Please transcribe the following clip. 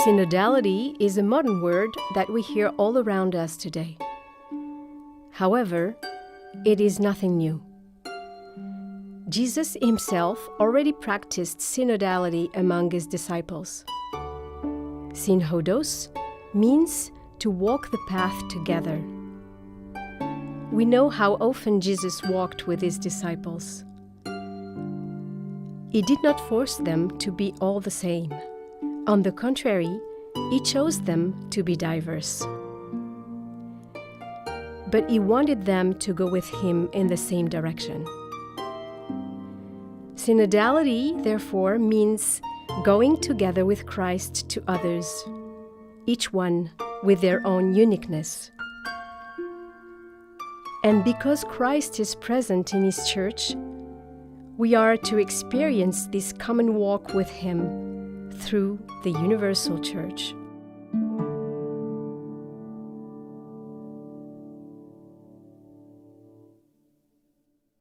Synodality is a modern word that we hear all around us today. However, it is nothing new. Jesus himself already practiced synodality among his disciples. Synodos means to walk the path together. We know how often Jesus walked with his disciples. He did not force them to be all the same. On the contrary, he chose them to be diverse. But he wanted them to go with him in the same direction. Synodality, therefore, means going together with Christ to others, each one with their own uniqueness. And because Christ is present in his church, we are to experience this common walk with him through the universal church.